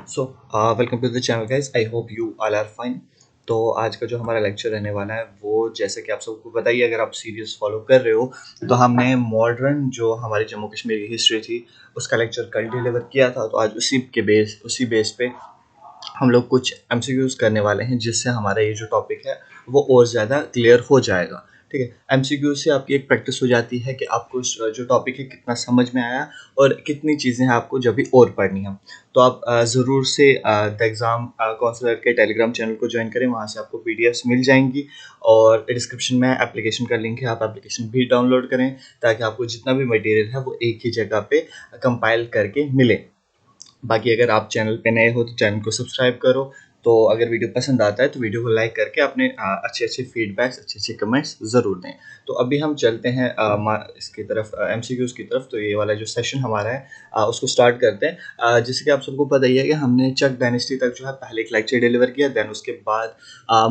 So welcome to the channel guys. I hope you all are fine. तो आज का जो हमारा लेक्चर रहने वाला है वो जैसे कि आप सबको पता ही है, अगर आप सीरीज फॉलो कर रहे हो तो हमने मॉडर्न जो हमारी जम्मू कश्मीर की हिस्ट्री थी उसका लेक्चर कल डिलीवर किया था। तो आज उसी बेस पे हम लोग कुछ एमसीक्यूज करने वाले हैं जिससे हमारा ये जो टॉपिक है वो और ज़्यादा क्लियर हो जाएगा। ठीक है, एमसीक्यू से आपकी एक प्रैक्टिस हो जाती है कि आपको जो टॉपिक है कितना समझ में आया और कितनी चीज़ें हैं आपको जब भी और पढ़नी है। तो आप ज़रूर से द एग्ज़ाम काउंसलर के टेलीग्राम चैनल को ज्वाइन करें, वहाँ से आपको पीडीएफ्स मिल जाएंगी और डिस्क्रिप्शन में एप्लीकेशन का लिंक है, आप एप्लीकेशन भी डाउनलोड करें ताकि आपको जितना भी मटेरियल है वो एक ही जगह पे कंपाइल करके मिले। बाकी अगर आप चैनल पे नए हो तो चैनल को सब्सक्राइब करो। तो अगर वीडियो पसंद आता है तो वीडियो को लाइक करके अपने अच्छे अच्छे फीडबैक्स, अच्छे अच्छे कमेंट्स ज़रूर दें। तो अभी हम चलते हैं इसकी तरफ, एमसीक्यूज़ की तरफ। तो ये वाला जो सेशन हमारा है उसको स्टार्ट करते हैं। जैसे कि आप सबको पता ही है कि हमने चक डायनेस्टी तक जो है पहले एक लेक्चर डिलीवर किया, देन उसके बाद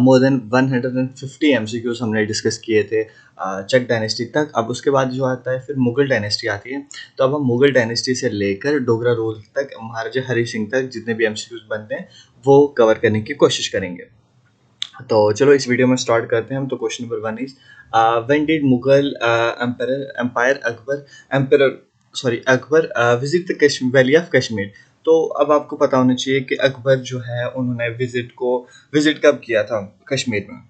मोर देन 150 एमसीक्यूज़ हमने डिस्कस किए थे चक डायनेस्टी तक। अब उसके बाद जो आता है फिर मुगल डायनेस्टी आती है। तो अब हम मुगल डायनेस्टी से लेकर डोगरा रूल तक, महाराजा हरि सिंह तक जितने भी एमसीक्यूज बनते हैं वो कवर करने की कोशिश करेंगे। तो चलो इस वीडियो में स्टार्ट करते हैं हम। तो question number 1 is when did Mughal empire Akbar visit the valley of Kashmir. तो अब आपको पता होना चाहिए कि अकबर जो है उन्होंने विजिट कब किया था कश्मीर में।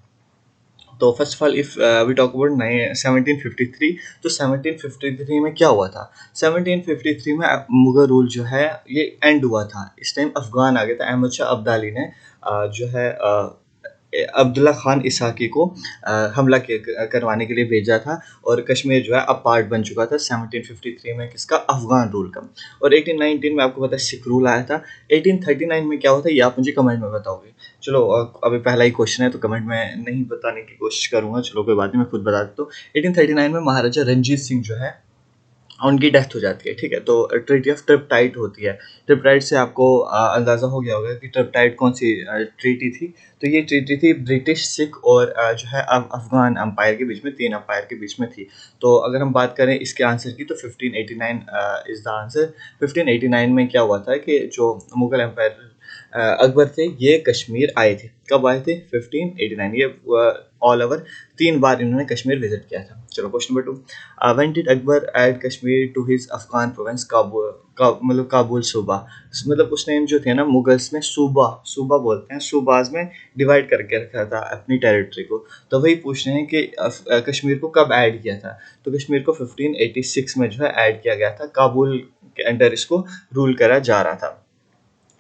तो first of all if we talk about 1753, तो 1753 में क्या हुआ था? 1753 में मुगल रूल जो है ये एंड हुआ था। इस टाइम अफगान आ गया था। अहमद शाह अब्दाली ने जो है अब्दुल्ला खान इसाकी को हमला करवाने के लिए भेजा था और कश्मीर जो है अब पार्ट बन चुका था 1753 में किसका? अफगान रूल का। और 1819 में आपको पता है सिख रूल आया था। 1839 में क्या हुआ था ये आप मुझे कमेंट में बताओगे। चलो अभी पहला ही क्वेश्चन है तो कमेंट में नहीं बताने की कोशिश करूंगा। चलो कोई बात नहीं, मैं खुद बता देता हूँ। 1839 में महाराजा रंजीत सिंह जो है उनकी डेथ हो जाती है। ठीक है, तो ट्रीटी ऑफ ट्रिपटाइट होती है। ट्रिपटाइट से आपको अंदाज़ा हो गया होगा कि ट्रिपटाइट कौन सी ट्रीटी थी। तो ये ट्रीटी थी ब्रिटिश, सिख और जो है अफगान अम्पायर के बीच में, 3 अम्पायर के बीच में थी। तो अगर हम बात करें इसके आंसर की तो 1589 इज़ द आंसर। 1589 में क्या हुआ था कि जो मुगल एम्पायर अकबर थे ये कश्मीर आए थे। कब आए थे? 1589। ये ऑल ओवर 3 बार इन्होंने कश्मीर विजिट किया था। चलो question number 2, when did Akbar add Kashmir to his Afghan province मतलब काबुल सूबा। मतलब उसने जो थे ना मुगल्स ने सूबा बोलते हैं, सूबाज में डिवाइड करके रखा था अपनी टेरिटरी को। तो वही पूछ रहे हैं कि कश्मीर को कब ऐड किया था। तो कश्मीर को 1586 में जो है ऐड किया गया था। काबुल के अंडर इसको रूल करा जा रहा था।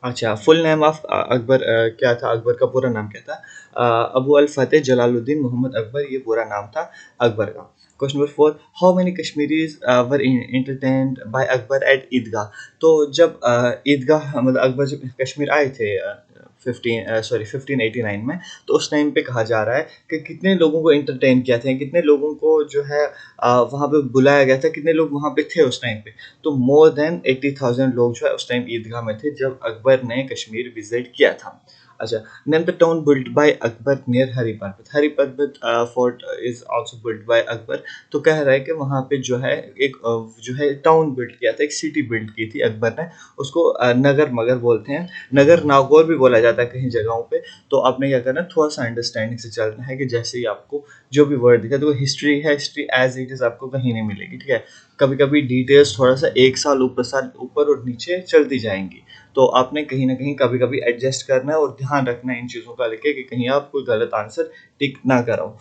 अच्छा, फुल नेम ऑफ अकबर क्या था? अकबर का पूरा नाम क्या था? अबू अल फतेह जलालुद्दीन मोहम्मद अकबर, ये पूरा नाम था अकबर का। Question number 4, how many Kashmiris were entertained by Akbar at Idgah. तो जब ईदगाह मतलब अकबर जब कश्मीर आए थे 1589 में, तो उस टाइम पे कहा जा रहा है कि कितने लोगों को एंटरटेन किया था, कितने लोगों को जो है वहाँ पे बुलाया गया था, कितने लोग वहाँ पे थे उस टाइम पे। तो मोर देन 80,000 लोग जो है उस टाइम ईदगाह में थे जब अकबर ने कश्मीर विजिट किया था। अच्छा, name the town built by Akbar near Hari Parbat. Hari Parbat fort is also built by Akbar. तो कह रहा है कि वहाँ पे जो है एक जो है टाउन बिल्ड किया था, एक सिटी बिल्ड की थी अकबर ने। उसको नगर मगर बोलते हैं, नगर नागौर भी बोला जाता है कहीं जगहों पे। तो आपने क्या करना है, थोड़ा सा अंडरस्टैंडिंग से चलना है कि जैसे ही आपको जो भी वर्ड दिखा, तो हिस्ट्री है, हिस्ट्री एज इट इज आपको कहीं नहीं मिलेगी। ठीक है, कभी कभी डिटेल्स थोड़ा सा एक साल ऊपर और नीचे चलती जाएंगी। तो आपने कहीं ना कहीं कभी कभी एडजस्ट करना है और ध्यान रखना है इन चीज़ों का लेके कि कहीं आप कोई गलत आंसर टिक ना कराओ।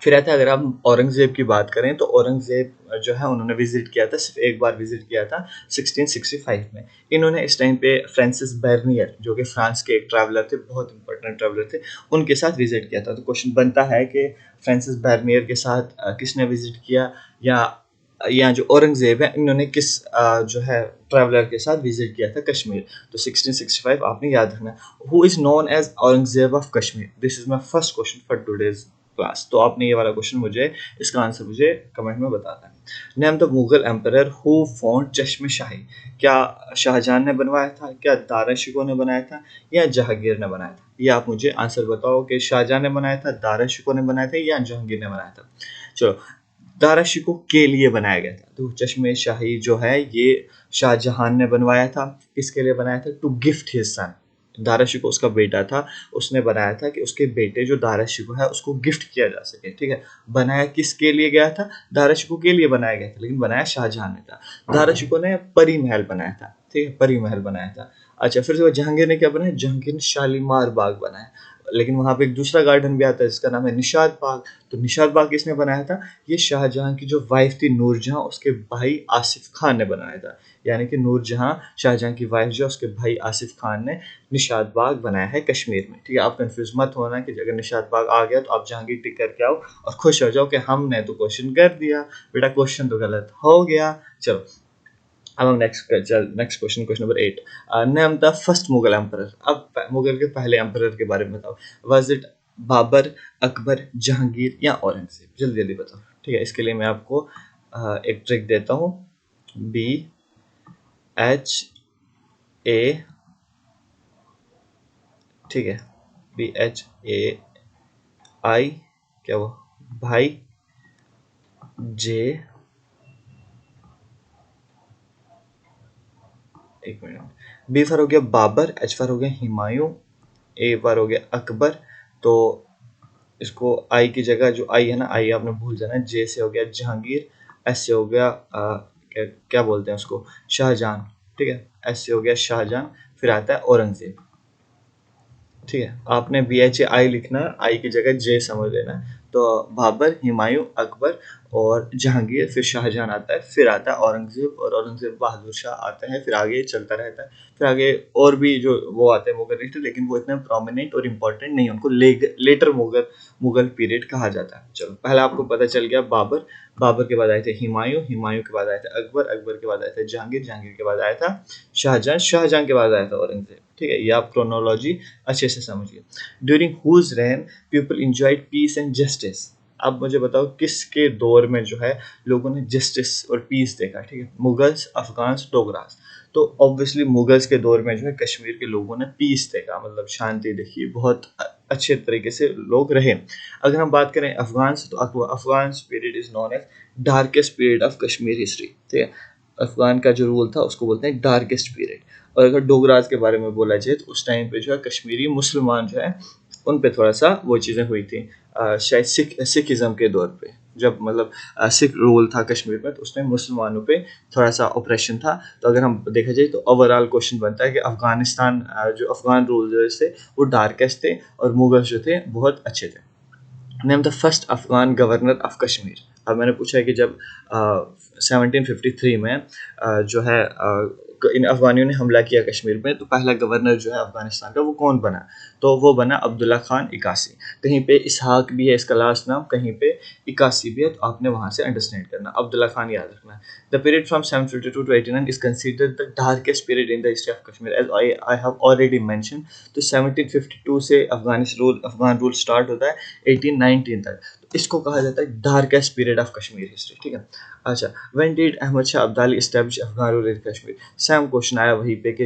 फिर आता है, अगर हम औरंगजेब की बात करें तो औरंगजेब जो है उन्होंने विजिट किया था, सिर्फ एक बार विजिट किया था 1665 में। इन्होंने इस टाइम पे फ्रांसिस बर्नियर जो कि फ्रांस के एक ट्रैवलर थे, बहुत इंपॉर्टेंट ट्रैवलर थे, उनके साथ विजिट किया था। तो क्वेश्चन बनता है कि फ्रांसिस बर्नियर के साथ किसने विजिट किया, या जो औरंगजेब है इन्होंने किस जो है ट्रैवलर के साथ विजिट किया था कश्मीर। तो 1665 आपने याद रखना। Who is known as Aurangzeb of Kashmir. This is my first question for today's class. तो आपने ये वाला क्वेश्चन मुझे, इसका आंसर मुझे कमेंट में बताना है। Name the Mughal emperor who found चश्मे शाही। क्या शाहजहां ने बनवाया था, क्या दारा शिकोह ने बनाया था, या जहांगीर ने बनाया था? ये आप मुझे आंसर बताओ कि शाहजहां ने बनाया था, दारा शिकोह ने बनाया था, या जहांगीर ने बनाया था। चलो, दारा शिकोह के लिए बनाया गया था। तो चश्मे शाही जो है ये शाहजहां ने बनवाया था। किसके लिए बनाया था? To gift his son. Dara Shikoh उसका बेटा था, उसने बनाया था कि उसके बेटे जो दारा शिकोह है उसको गिफ्ट किया जा सके। ठीक है, बनाया किसके लिए गया था? दारा शिकोह के लिए बनाया गया था, लेकिन बनाया शाहजहां ने था। दारा शिकोह ने परी महल बनाया था। ठीक है, परी महल बनाया था। अच्छा, फिर से जहांगीर ने क्या बनाया? जहांगीर ने शालीमार बाग बनाया, लेकिन वहां पे एक दूसरा गार्डन भी आता है जिसका नाम है निशाद बाग। तो निशाद बाग किसने बनाया था? ये शाहजहां की जो वाइफ थी नूरजहां, उसके भाई आसिफ खान ने बनाया था। यानी कि नूरजहां शाहजहां की वाइफ जो उसके भाई आसिफ खान ने निशाद बाग बनाया है कश्मीर में। ठीक है, आप कंफ्यूज मत होना कि अगर निशाद बाग आ गया तो आप जहांगीर टिक करके आओ और खुश हो जाओ कि हमने तो क्वेश्चन कर दिया। बेटा क्वेश्चन तो गलत हो गया। चलो, अब हम next question, question number 8। Name the first Mughal emperor. अब मुगल के पहले एम्परर के बारे में बताओ। वाज इट बाबर, अकबर, जहांगीर या औरंगजेब? जल्दी जल्दी बताओ। ठीक है, इसके लिए मैं आपको एक ट्रिक देता हूँ। BHA, ठीक है, BHAI, क्या वो भाई, जे, एक मिनट, बी फॉर हो गया बाबर, एच फॉर हो गया हुमायूं, ए फॉर हो गया अकबर। तो इसको आई की जगह जो आई है ना, आई आपने भूल जाना। जे से हो गया जहांगीर, एस से हो गया क्या बोलते हैं उसको, शाहजहां। ठीक है, एस से हो गया शाहजहां, फिर आता है औरंगजेब। ठीक है, आपने BHAI लिखना, आई की जगह जे समझ लेना। तो बाबर, हुमायूं, अकबर और जहांगीर, फिर शाहजहां आता है, फिर आता है औरंगजेब, और औरंगजेब बहादुर शाह आता है, फिर आगे चलता रहता है। फिर आगे और भी जो वो आते हैं मुगल लीडर, लेकिन वो इतने प्रोमिनेंट और इम्पोर्टेंट नहीं, उनको लेटर मुगल मुगल पीरियड कहा जाता है। चलो, पहला आपको पता चल गया बाबर, बाबर के बाद आए थे हुमायूं, हुमायूं के बाद आए थे अकबर, अकबर के बाद आए थे जहांगीर, जहांगीर के बाद आया था शाहजहां, शाहजहां के बाद आया था औरंगजेब। ठीक है, ये आप क्रोनोलॉजी अच्छे से समझिए। During whose reign people enjoyed peace and justice. अब मुझे बताओ किसके दौर में जो है लोगों ने जस्टिस और पीस देखा? ठीक है, मुगल्स, अफगान्स, डोगरास। तो ऑब्वियसली मुगल्स के दौर में जो है कश्मीर के लोगों ने पीस देखा, मतलब शांति देखी, बहुत अच्छे तरीके से लोग रहे। अगर हम बात करें अफगान से, तो Afghan period is known as darkest period of Kashmir history. ठीक है, अफगान का जो रूल था उसको बोलते हैं डार्केस्ट पीरियड। और अगर डोगराज के बारे में बोला जाए तो उस टाइम पे जो है कश्मीरी मुसलमान जो है उन पे थोड़ा सा वो चीज़ें हुई थी। शायद सिखिज़्म के दौर पे, जब मतलब सिख रूल था कश्मीर में, तो उस टाइम मुसलमानों पे थोड़ा सा ऑपरेशन था। तो अगर हम देखा जाए तो ओवरऑल क्वेश्चन बनता है कि अफगानिस्तान जो अफगान रूलर्स थे वो डार्केस्ट थे और मुगल्स जो थे बहुत अच्छे थे। Name the first Afghan governor of Kashmir. अब मैंने पूछा है कि जब 1753 में जो है इन अफगानियों ने हमला किया कश्मीर में, तो पहला गवर्नर जो है अफगानिस्तान का वो कौन बना? तो वो बना अब्दुल्ला खान इकासी। कहीं पे इसहाक भी है इसका लास्ट नाम, कहीं पे इकासी भी है, तो आपने वहां से अंडरस्टैंड करना, अब्दुल्ला खान याद रखना। The period from 752 to 89 is considered the darkest period in the history of Kashmir, as I have already mentioned। तो 1752 से अफगान रूल स्टार्ट होता है 1819 तक, तो इसको कहा जाता है darkest period of Kashmir history. ठीक है, अच्छा, when did Ahmad Shah Abdali establish Afghan rule in Kashmir? Same question आया वहीं पे कि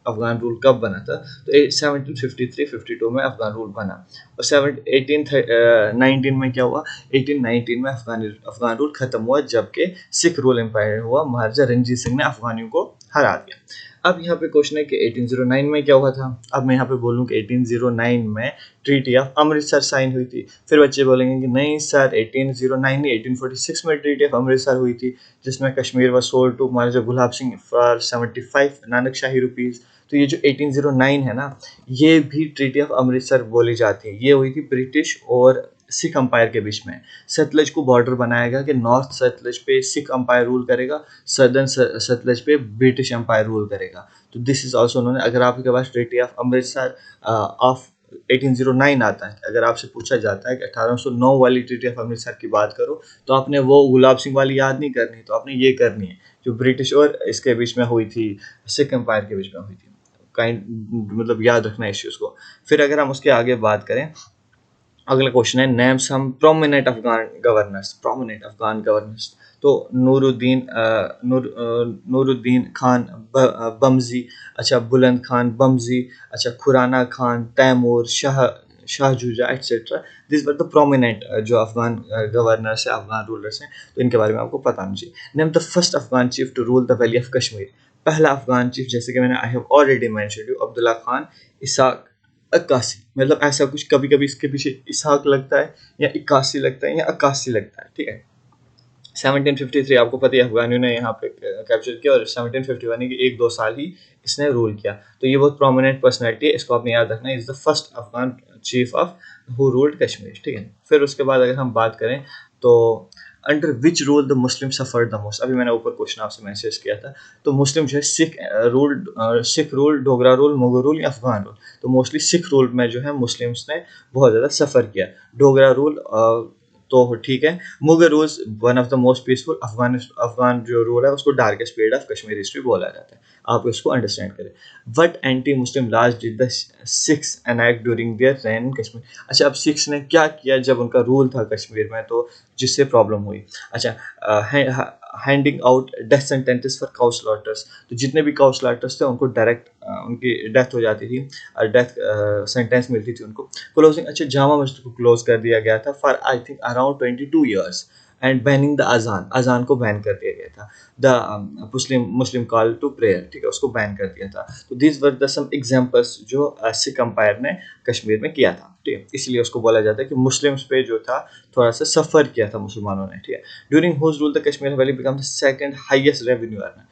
अफगान रूल कब बना था? तो 1753-52 में अफगान रूल बना। और 1819 में क्या हुआ? 1819 में अफगान रूल खत्म हुआ, जबकि सिख रूल एम्पायर हुआ, महाराजा रणजीत सिंह ने अफगानियों को हरा दिया। अब यहाँ पे क्वेश्चन है कि 1809 में क्या हुआ था? अब मैं यहाँ पे बोलूँ कि 1809 में ट्रीटी ऑफ अमृतसर साइन हुई थी। फिर बच्चे बोलेंगे कि नहीं सर, 1809 नहीं, 1846 में ट्रीटी ऑफ अमृतसर हुई थी, जिसमें Kashmir was sold to Maharaja Gulab Singh for 75 Nanak Shahi rupees. तो ये जो 1809 है ना, ये भी ट्रीटी ऑफ अमृतसर बोली जाती है। ये हुई थी ब्रिटिश और सिख अंपायर के बीच में। सतलज को बॉर्डर बनाया गया कि नॉर्थ सतलज पे सिख अंपायर रूल करेगा, सदर्न सतलज पे ब्रिटिश अंपायर रूल करेगा। तो दिस इज ऑल्सो नोन, अगर आपके पास ट्रीटी ऑफ अमृतसर ऑफ 1809 आता है, अगर आपसे पूछा जाता है कि 1809 वाली ट्रीटी ऑफ अमृतसर की बात करो, तो आपने वो गुलाब सिंह वाली याद नहीं करनी, तो आपने ये करनी है जो ब्रिटिश और इसके बीच में हुई थी, सिख एम्पायर के बीच में हुई थी। काइंड मतलब याद रखना इश्यूज को। फिर अगर हम उसके आगे बात करें, अगला क्वेश्चन है name some prominent Afghan governors. Prominent Afghan governors, तो नूरुद्दीन खान बमजी, अच्छा बुलंद खान बमजी, अच्छा Khurana Khan, Taimur, Shah Shuja etcetera, this were the prominent जो अफगान गवर्नर्स है, अफगान रूलर्स हैं, तो इनके बारे में आपको पता होना चाहिए। Name the first Afghan chief to rule the valley of Kashmir. पहला अफगान चीफ, जैसे कि मैंने I have already mentioned you, Abdullah Khan Ishaq Aqasi, मतलब ऐसा कुछ, कभी कभी इसके पीछे इसाक लगता है या इक्कासी लगता है या अक्कासी लगता है, ठीक है। 1753 आपको पता है अफगानियों ने यहाँ पे कैप्चर किया, और 1751 की 1-2 साल ही इसने रूल किया। तो ये बहुत प्रोमिनेंट पर्सनैलिटी है, इसको आपने याद रखना। Is the first Afghan chief of who ruled Kashmir, ठीक है। फिर उसके बाद अगर हम बात करें तो under which rule the Muslim suffered the most, अभी मैंने ऊपर क्वेश्चन आपसे मैसेज किया था। तो मुस्लिम जो है sick rule, Dogra rule, Mughal rule या अफगान रूल। तो मोस्टली सिख रूल में जो है मुस्लिम्स ने बहुत ज़्यादा सफ़र किया। डोगरा रूल तो ठीक है। Mughal rules one of the most peaceful. Afghan जो रूल है उसको darkest period of Kashmir history बोला जाता है। आप इसको अंडरस्टैंड करें। What anti Muslim laws did the Sikhs enact during their reign in Kashmir. अच्छा, अब सिख्स ने क्या किया जब उनका रूल था कश्मीर में, तो जिससे प्रॉब्लम हुई। अच्छा, handing out death sentences for cow slaughters. तो जितने भी काउ स्लॉटर्स थे उनको डायरेक्ट उनकी डेथ हो जाती थी, और डेथ सेंटेंस मिलती थी उनको। क्लोजिंग, अच्छा, जामा मस्जिद को क्लोज कर दिया गया था for I think around 22 years. And banning the azaan को बैन कर दिया गया था। The Muslim call to prayer, ठीक है, उसको बैन कर दिया था। तो these were the some examples जो सिख अंपायर ने कश्मीर में किया था, ठीक है। इसलिए उसको बोला जाता है कि मुस्लिम्स पे जो था थोड़ा सा सफ़र किया था मुसलमानों ने, ठीक है। During whose rule the Kashmir valley become the second highest revenue earner.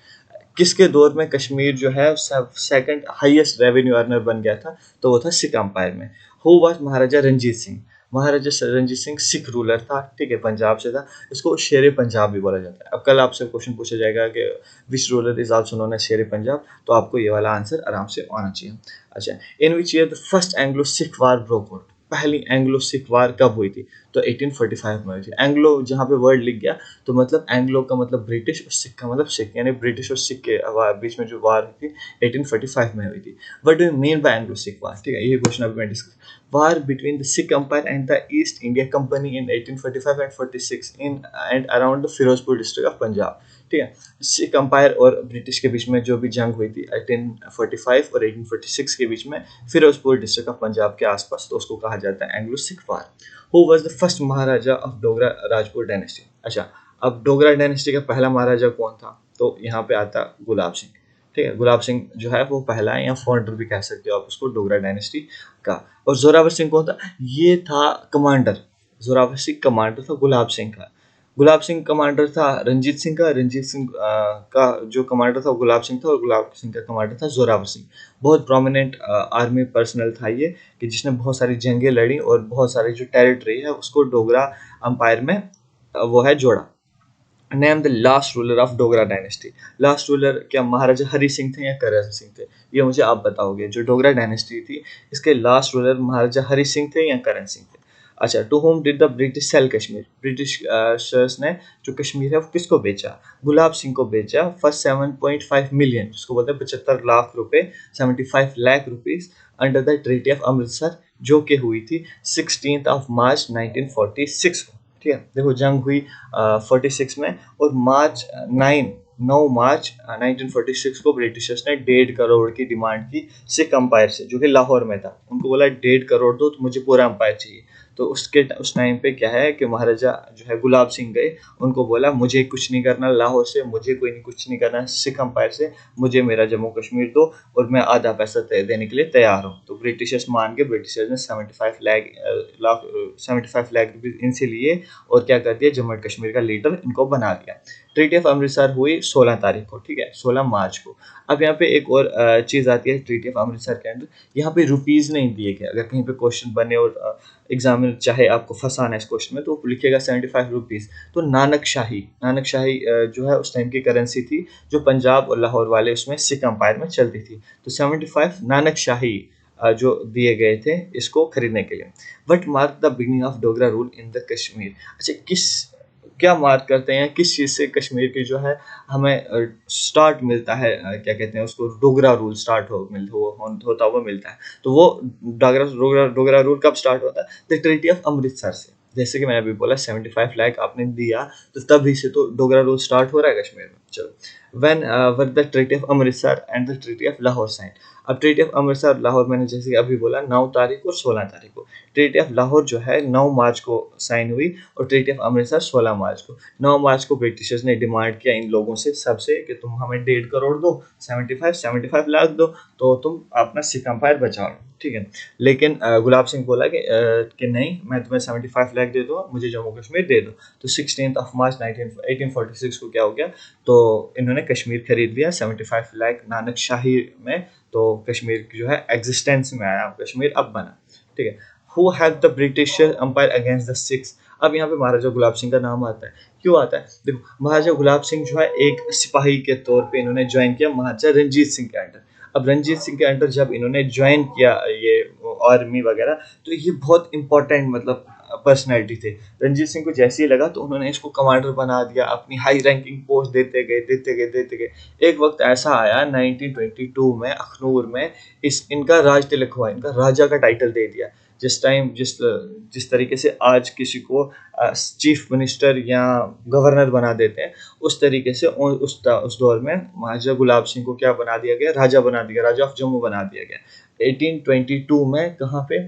किसके दौर में कश्मीर जो है सेकंड हाईएस्ट रेवेन्यू अर्नर बन गया था, तो वो था सिख अंपायर में। Who was Maharaja Ranjit Singh. Maharaja Ranjit Singh Sikh ruler था, ठीक है, पंजाब से था। इसको शेर पंजाब भी बोला जाता है। अब कल आपसे क्वेश्चन पूछा जाएगा कि which ruler is also known as Sher Punjab, तो आपको ये वाला आंसर आराम से आना चाहिए। अच्छा, in which year the first Anglo Sikh war broke out. पहली एंग्लो सिख वार कब हुई थी, तो 1845 में हुई थी। एंग्लो जहाँ पे वर्ड लिख गया, तो मतलब एंग्लो का मतलब ब्रिटिश और सिख का मतलब सिख, यानी ब्रिटिश और सिख के बीच में जो वार हुई थी 1845 में हुई थी। What do you mean by Anglo Sikh war, ठीक है, ये क्वेश्चन अभी मैं discuss. War between the Sikh empire and the East India Company in 1845 and 46 in and around the Firozpur district of Punjab, ठीक है। सिख एम्पायर और ब्रिटिश के बीच में जो भी जंग हुई थी 1845 और 1846 के बीच में, फिरोजपुर डिस्ट्रिक्ट ऑफ पंजाब के आसपास, तो उसको कहा जाता है Anglo Sikh war. Who was the first Maharaja of Dogra Rajput dynasty. अच्छा, अब डोगरा डायनेस्टी का पहला महाराजा कौन था, तो यहाँ पे आता गुलाब सिंह, ठीक है। गुलाब सिंह जो है वो पहला है, या फाउंडर भी कह सकते हो आप उसको डोगरा डायनेस्टी का। और जोरावर सिंह कौन था, ये था कमांडर। जोरावर सिंह कमांडर था गुलाब सिंह का। गुलाब सिंह कमांडर था रंजीत सिंह का। रंजीत सिंह का जो कमांडर था गुलाब सिंह था, और गुलाब सिंह का कमांडर था जोरावर सिंह। बहुत प्रोमिनेंट आर्मी पर्सनल था ये, कि जिसने बहुत सारी जंगें लड़ी और बहुत सारी जो टेरिटरी है उसको डोगरा अंपायर में वो है जोड़ा। Name the last ruler of Dogra dynasty. Last ruler क्या महाराजा हरि सिंह थे या करण सिंह थे, ये मुझे आप बताओगे। जो डोगरा डायनेस्टी थी इसके लास्ट रूलर महाराजा हरि सिंह थे या करण सिंह थे। अच्छा, to whom did the British sell Kashmir. Britishers ने जो कश्मीर है वो किसको बेचा, गुलाब सिंह को बेचा फॉर 7.5 मिलियन, जिसको बोलते हैं 75 लाख रुपए, 75 lakh rupees, under the treaty of Amritsar, जो कि हुई थी 16 मार्च 1946 को, ठीक है। देखो, जंग हुई 46 में, और मार्च 1946 को ब्रिटिशर्स ने 1.5 करोड़ की डिमांड की सिख अंपायर से, जो कि लाहौर में था। उनको बोला 1.5 करोड़ दो, तो मुझे पूरा अंपायर चाहिए। तो उस टाइम पे क्या है कि महाराजा जो है गुलाब सिंह गए, उनको बोला मुझे कुछ नहीं करना लाहौर से, मुझे कोई नहीं कुछ नहीं करना सिख अंपायर से, मुझे मेरा जम्मू कश्मीर दो और मैं आधा पैसा देने के लिए तैयार हूँ। तो ब्रिटिशर्स मान के ब्रिटिशर्स ने 75 लाख रुपये इनसे लिए, और क्या कर दिया, जम्मू एंड कश्मीर का लीडर इनको बना दिया। ट्रीटी ऑफ अमृतसर हुई 16 तारीख को, ठीक है, 16 मार्च को। अब यहाँ पे एक और चीज़ आती है ट्रीटी ऑफ अमृतसर के अंदर, यहाँ पे रुपीज़ नहीं दिए गए। अगर कहीं पे क्वेश्चन बने और एग्जाम में चाहे आपको फंसाना है इस क्वेश्चन में, तो लिखिएगा 75 रुपीज़। तो नानक शाही जो है उस टाइम की करेंसी थी, जो पंजाब और लाहौर वाले उसमें सिख अंपायर में चलती थी। तो 75 नानक शाही जो दिए गए थे इसको खरीदने के लिए। What mark the beginning of Dogra rule in the Kashmir. अच्छा, क्या मार्क करते हैं, किस चीज़ से कश्मीर की जो है हमें स्टार्ट मिलता है, क्या कहते हैं उसको, डोगरा रूल स्टार्ट होता हुआ मिलता है। तो वो डोगरा रूल कब स्टार्ट होता है, द ट्रीटी ऑफ अमृतसर से। जैसे कि मैंने अभी बोला 75 लाख आपने दिया, तो तभी से तो डोगरा रूल स्टार्ट हो रहा है कश्मीर में। चलो, when were the treaty of Amritsar and the treaty of Lahore sign. अब ट्रीटी ऑफ अमृतसर लाहौर मैंने जैसे कि अभी बोला 9 तारीख और 16 तारीख को। ट्रीटी ऑफ लाहौर जो है 9 मार्च को साइन हुई और ट्रीटी ऑफ अमृतसर 16 मार्च को। 9 मार्च को ब्रिटिशर्स ने डिमांड किया इन लोगों से सबसे कि तुम हमें 1.5 करोड़ दो, 75 लाख दो, तो तुम अपना सिख एम्पायर बचा लो, ठीक है। लेकिन गुलाब सिंह बोला कि नहीं, मैं तुम्हें 75 लाख दे दूँगा, मुझे जम्मू कश्मीर दे दो। तो 16 मार्च 1846 को क्या हो गया, तो इन्होंने कश्मीर खरीद लिया 75 लाख नानक शाही में। तो कश्मीर जो है एग्जिस्टेंस में आया, कश्मीर अब बना, ठीक है। Who had the British empire against the Sikhs. अब यहाँ पे महाराजा गुलाब सिंह का नाम आता है, क्यों आता है? देखो, महाराजा गुलाब सिंह जो है एक सिपाही के तौर पे इन्होंने ज्वाइन किया महाराजा रंजीत सिंह के अंडर। अब रंजीत सिंह के अंडर जब इन्होंने ज्वाइन किया ये आर्मी वगैरह, तो ये बहुत इंपॉर्टेंट मतलब पर्सनैलिटी थे। रंजीत सिंह को जैसे ही लगा तो उन्होंने इसको कमांडर बना दिया, अपनी हाई रैंकिंग पोस्ट देते गए। एक वक्त ऐसा आया 1922 में अखनूर में इनका राज तिलक हुआ, इनका राजा का टाइटल दे दिया। जिस तरीके से आज किसी को चीफ मिनिस्टर या गवर्नर बना देते हैं, उस तरीके से उस दौर में महाराजा गुलाब सिंह को क्या बना दिया गया, राजा बना दिया, राजा ऑफ जम्मू बना दिया गया 1822 में। कहाँ पे?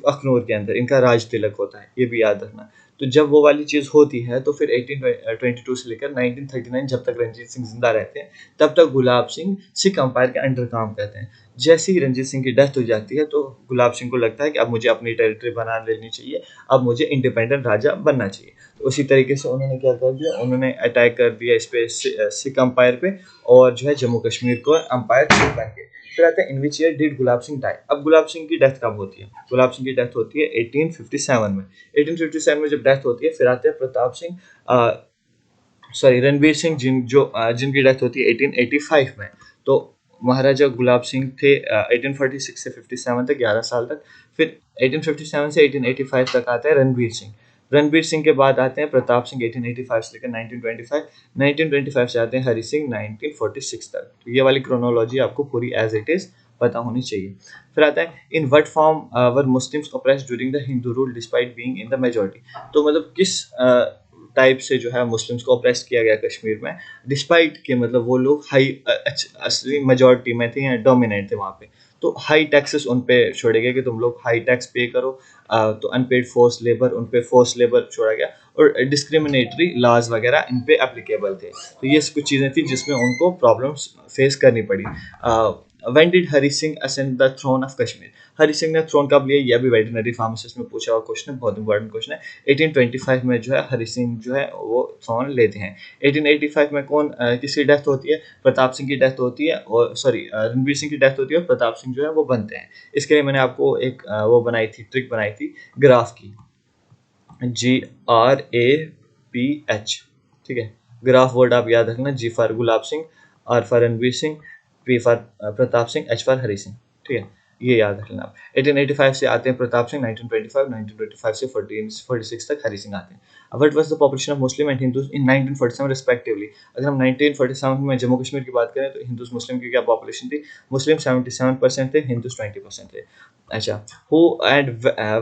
अखनूर के अंदर इनका राज तिलक होता है, ये भी याद रखना। तो जब वो वाली चीज़ होती है तो फिर 1822 से लेकर 1939 जब तक रंजीत सिंह जिंदा रहते हैं, तब तक गुलाब सिंह सिख अंपायर के अंडर काम करते हैं। जैसे ही रंजीत सिंह की डेथ हो जाती है तो गुलाब सिंह को लगता है कि अब मुझे अपनी टेरिटरी बना लेनी चाहिए, अब मुझे इंडिपेंडेंट राजा बनना चाहिए। तो उसी तरीके से उन्होंने क्या कर दिया, उन्होंने अटैक कर दिया इस पे सिख अंपायर पे, और जो है जम्मू कश्मीर को अंपायर बन के। फिर आता है in which year did Gulab Singh die. अब गुलाब सिंह की डेथ कब होती है? गुलाब सिंह की डेथ होती है 1857 में। 1857 में जब डेथ होती है, फिर आते हैं प्रताप सिंह, रणवीर सिंह, जिनकी डेथ होती है 1885 में। तो महाराजा गुलाब सिंह थे 1846 से 57 तक, 11 साल तक। फिर 1857 से 1885 तक आता है रणवीर सिंह। रणवीर सिंह के बाद आते हैं प्रताप सिंह 1885 से लेकर 1925। 1925 से आते हैं हरि सिंह 1946 तक। तो ये वाली क्रोनोलॉजी आपको पूरी एज इट इज पता होनी चाहिए। फिर आता है in what form were Muslims oppressed during the Hindu rule despite being in the majority. तो मतलब किस टाइप से जो है मुस्लिम्स को ऑप्रेस किया गया कश्मीर में, डिस्पाइट के मतलब वो लोग हाई असली मेजॉरिटी में थे या डोमिनेट थे वहाँ पे। तो हाई टैक्सेस उन पे छोड़े गए कि तुम लोग हाई टैक्स पे करो। तो अनपेड फोर्स लेबर, उन पे फोर्स लेबर छोड़ा गया, और डिस्क्रिमिनेटरी लॉज वगैरह इन पे एप्लीकेबल थे। तो ये कुछ चीज़ें थी जिसमें उनको प्रॉब्लम्स फेस करनी पड़ी। When did Hari Singh ascend the throne of Kashmir. Hari Singh ने थ्रोन कब लिया? यह भी वेटरनरी फार्मासिस्ट में पूछा हुआ क्वेश्चन है, बहुत इंपॉर्टेंट क्वेश्चन है। 1825 में जो है हरि सिंह जो है वो थ्रोन लेते हैं। 1885 में किसकी डेथ होती है? प्रताप सिंह की डेथ होती है, और रणवीर सिंह की डेथ होती है, और प्रताप सिंह जो है वो बनते हैं। इसके लिए मैंने आपको एक वो बनाई थी, ट्रिक बनाई थी ग्राफ की, GRAPH, ठीक है। ग्राफ वर्ड आप याद रखना, G for Gulab Singh, R for Ranveer Singh, P for Pratap Singh, H for Hari Singh, ठीक है। ये याद रखना आप। 1885 से आते हैं प्रताप सिंह, 1925 से 1446 तक हरि सिंह आते हैं। What was the population of Muslim and Hindus in 1947 respectively. अगर हम 1947 में जम्मू कश्मीर की बात करें तो हिंदूज मुस्लिम की क्या पॉपुलेशन थी? मुस्लिम 77% थे, हिंदूज 20% थे। अच्छा, who and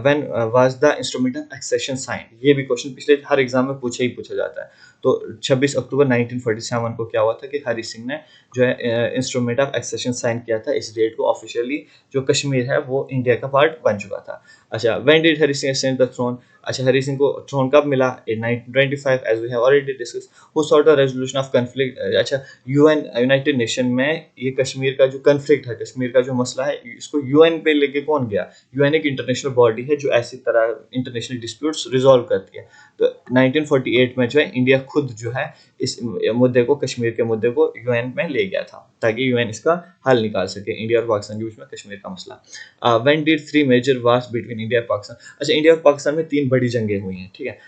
when was the instrument of accession sign. ये भी क्वेश्चन पिछले हर एग्जाम में पूछा जाता है। तो 26 अक्टूबर 1947 को क्या हुआ था कि हरि सिंह ने जो है इंस्ट्रूमेंट ऑफ एक्सेशन साइन किया था। इस डेट को ऑफिशियली जो कश्मीर है वो इंडिया का पार्ट बन चुका था। अच्छा, when did Hari Singh ascend the throne. अच्छा, हरि सिंह को थ्रोन कब मिला? In 1925, as we have already discuss. Who sought the resolution of conflict. अच्छा, यूएन, यूनाइटेड नेशन में ये कश्मीर का जो कॉन्फ्लिक्ट है, कश्मीर का जो मसला है, इसको यूएन पे लेके कौन गया? यूएन एक इंटरनेशनल बॉडी है जो ऐसी तरह इंटरनेशनल डिस्प्यूट्स रिजॉल्व करती है। तो 1948 में जो है इंडिया खुद जो है इस मुद्दे को, कश्मीर के मुद्दे को यूएन में ले गया था, ताकि यूएन इसका हल निकाल सके इंडिया और पाकिस्तान के बीच में कश्मीर का मसला। When did 3 major wars between India और पाकिस्तान। अच्छा, इंडिया और पाकिस्तान में 3 बड़ी जंगें हुई हैं, ठीक है।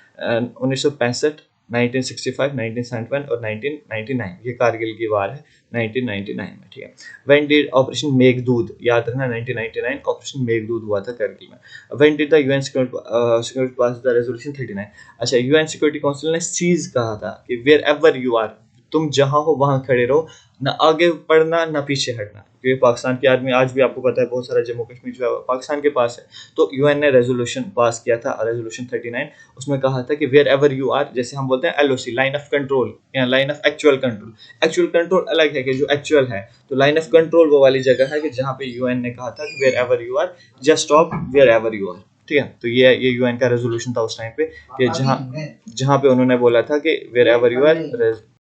1965, 1965, 1971 और 1999। ये कारगिल की वार है 1999 में, ठीक है। व्हेन डिड ऑपरेशन मेघदूत, याद रखना 1999 ऑपरेशन मेघदूत हुआ था करगिल में। When did the UN security pass the resolution 39। अच्छा, यूएन सिक्योरिटी काउंसिल ने सीज कहा था कि वेयर एवर यू आर, तुम जहाँ हो वहाँ खड़े रहो, ना आगे बढ़ना ना पीछे हटना, क्योंकि पाकिस्तान की आर्मी आज भी आपको पता है बहुत सारा जम्मू कश्मीर जो है पाकिस्तान के पास है। तो यूएन ने रेजोल्यूशन पास किया था, रेजोल्यूशन 39, उसमें कहा था कि वेयर एवर यू आर, जैसे हम बोलते हैं एलओसी, लाइन ऑफ कंट्रोल या line of actual control. Actual control अलग है कि जो एक्चुअल है, तो लाइन ऑफ कंट्रोल वो वाली जगह है कि जहाँ पे यूएन ने कहा था कि wherever you are just stop wherever you are. ठीक है, तो ये यूएन का रेजोल्यूशन था उस टाइम पे कि जहाँ जहाँ पे उन्होंने बोला था कि वेयर एवर यू आर